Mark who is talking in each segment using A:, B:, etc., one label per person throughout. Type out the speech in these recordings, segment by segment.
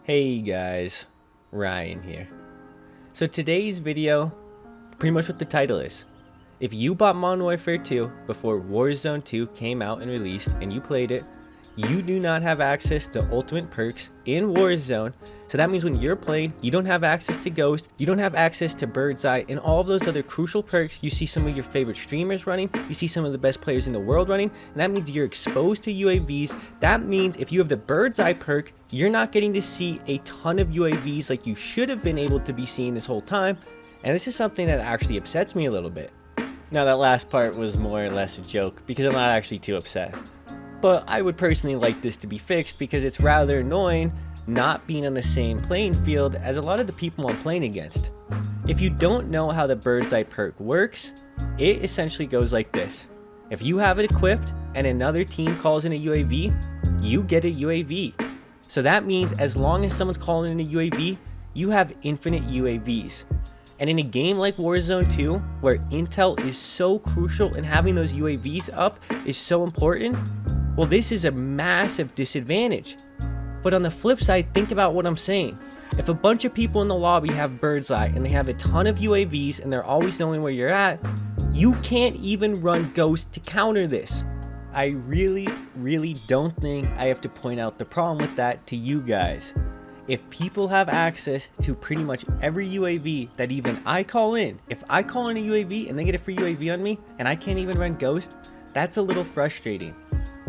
A: Hey guys, Ryan here. So today's video, pretty much what the title is. If you bought Modern Warfare 2 before Warzone 2 came out and released and you played it, you do not have access to ultimate perks in Warzone. So that means when you're playing, you don't have access to Ghost, you don't have access to Birdseye, and all of those other crucial perks. You see some of your favorite streamers running, you see some of the best players in the world running, and that means you're exposed to UAVs. That means if you have the Birdseye perk, you're not getting to see a ton of UAVs like you should have been able to be seeing this whole time. And this is something that actually upsets me a little bit. Now that last part was more or less a joke because I'm not actually too upset. But I would personally like this to be fixed because it's rather annoying not being on the same playing field as a lot of the people I'm playing against. If you don't know how the Birdseye perk works, it essentially goes like this. If you have it equipped and another team calls in a UAV, you get a UAV. So that means as long as someone's calling in a UAV, you have infinite UAVs. And in a game like Warzone 2, where intel is so crucial and having those UAVs up is so important, well, this is a massive disadvantage. But on the flip side, think about what I'm saying. If a bunch of people in the lobby have Birdseye and they have a ton of UAVs and they're always knowing where you're at, you can't even run Ghost to counter this. I really don't think I have to point out the problem with that to you guys. If people have access to pretty much every UAV that even I call in, if I call in a UAV and they get a free UAV on me and I can't even run Ghost, that's a little frustrating.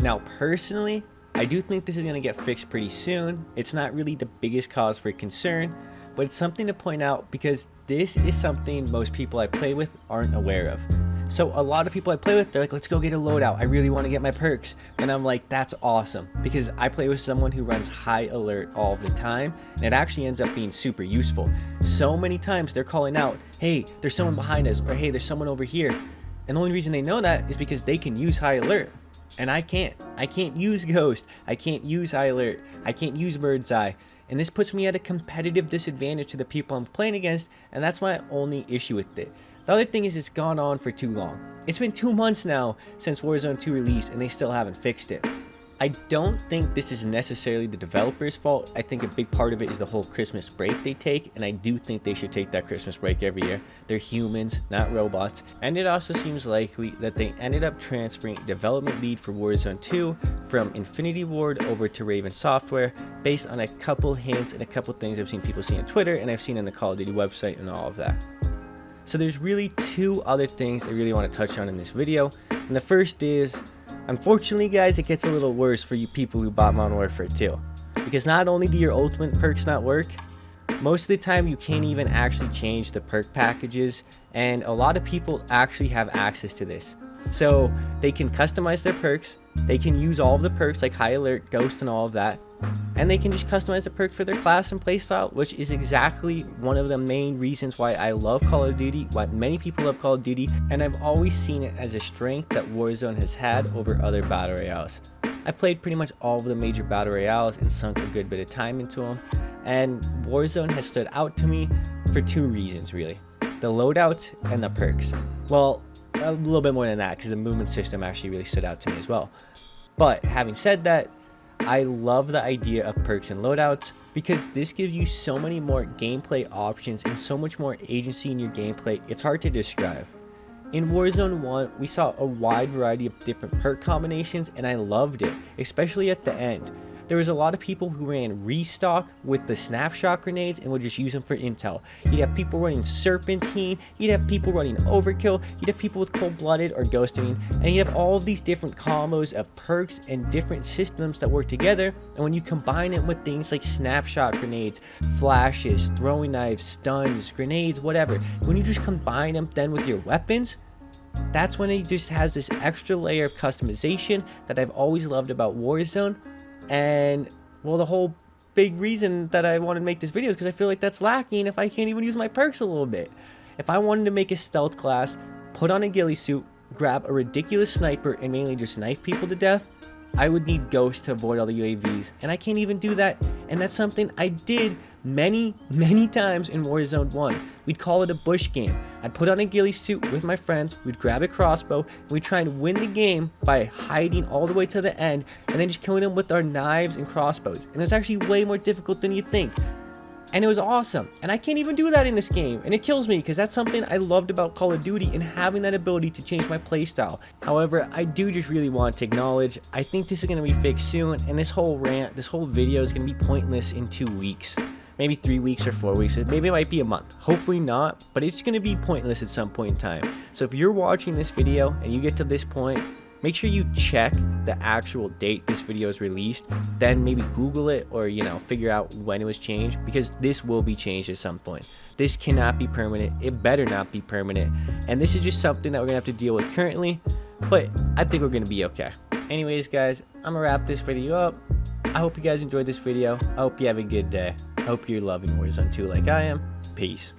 A: Now, personally, I do think this is going to get fixed pretty soon. It's not really the biggest cause for concern, but it's something to point out because this is something most people I play with aren't aware of. So a lot of people I play with, they're like, let's go get a loadout. I really want to get my perks. And I'm like, that's awesome. Because I play with someone who runs high alert all the time. And it actually ends up being super useful. So many times they're calling out, hey, there's someone behind us. Or hey, there's someone over here. And the only reason they know that is because they can use high alert. And I can't. I can't use Ghost. I can't use high alert. I can't use Birdseye. And this puts me at a competitive disadvantage to the people I'm playing against. And that's my only issue with it. The other thing is it's gone on for too long. It's been 2 months now since Warzone 2 released and they still haven't fixed it. I don't think this is necessarily the developer's fault. I think a big part of it is the whole Christmas break they take, and I do think they should take that Christmas break every year. They're humans, not robots. And it also seems likely that they ended up transferring development lead for Warzone 2 from Infinity Ward over to Raven Software based on a couple hints and a couple things I've seen people see on Twitter and I've seen on the Call of Duty website and all of that. So there's really two other things I really want to touch on in this video. And the first is, unfortunately guys, it gets a little worse for you people who bought Modern Warfare 2. Because not only do your ultimate perks not work, most of the time you can't even actually change the perk packages, and a lot of people actually have access to this. So they can customize their perks, they can use all of the perks like High Alert, Ghost, and all of that, and they can just customize the perk for their class and playstyle, which is exactly one of the main reasons why I love Call of Duty, why many people love Call of Duty, and I've always seen it as a strength that Warzone has had over other battle royales. I've played pretty much all of the major battle royales and sunk a good bit of time into them, and Warzone has stood out to me for two reasons really. The loadouts and the perks. Well, a little bit more than that because the movement system actually really stood out to me as well. But having said that, I love the idea of perks and loadouts because this gives you so many more gameplay options and so much more agency in your gameplay, it's hard to describe. In Warzone 1, we saw a wide variety of different perk combinations and I loved it, especially at the end. There was a lot of people who ran restock with the snapshot grenades and would just use them for intel. You'd have people running serpentine, you'd have people running overkill, you'd have people with cold-blooded or ghosting, and you'd have all of these different combos of perks and different systems that work together. And when you combine it with things like snapshot grenades, flashes, throwing knives, stuns, grenades, whatever, when you just combine them then with your weapons, that's when it just has this extra layer of customization that I've always loved about Warzone. And well, the whole big reason that I wanted to make this video is because I feel like that's lacking if I can't even use my perks a little bit. If I wanted to make a stealth class, put on a ghillie suit, grab a ridiculous sniper and mainly just knife people to death, I would need Ghost to avoid all the UAVs, and I can't even do that. And that's something I did many times in Warzone 1. We'd call it a bush game. I'd put on a ghillie suit with my friends, we'd grab a crossbow, and we'd try and win the game by hiding all the way to the end and then just killing them with our knives and crossbows. And it was actually way more difficult than you'd think. And it was awesome. And I can't even do that in this game. And it kills me because that's something I loved about Call of Duty and having that ability to change my playstyle. However, I do just really want to acknowledge, I think this is going to be fixed soon. And this whole rant, this whole video is going to be pointless in 2 weeks. Maybe 3 weeks or 4 weeks. Maybe it might be a month. Hopefully not. But it's going to be pointless at some point in time. So if you're watching this video and you get to this point, make sure you check the actual date this video is released, then maybe Google it or, figure out when it was changed, because this will be changed at some point. This cannot be permanent. It better not be permanent. And this is just something that we're gonna have to deal with currently, but I think we're gonna be okay. Anyways, guys, I'm gonna wrap this video up. I hope you guys enjoyed this video. I hope you have a good day. I hope you're loving Warzone 2 like I am. Peace.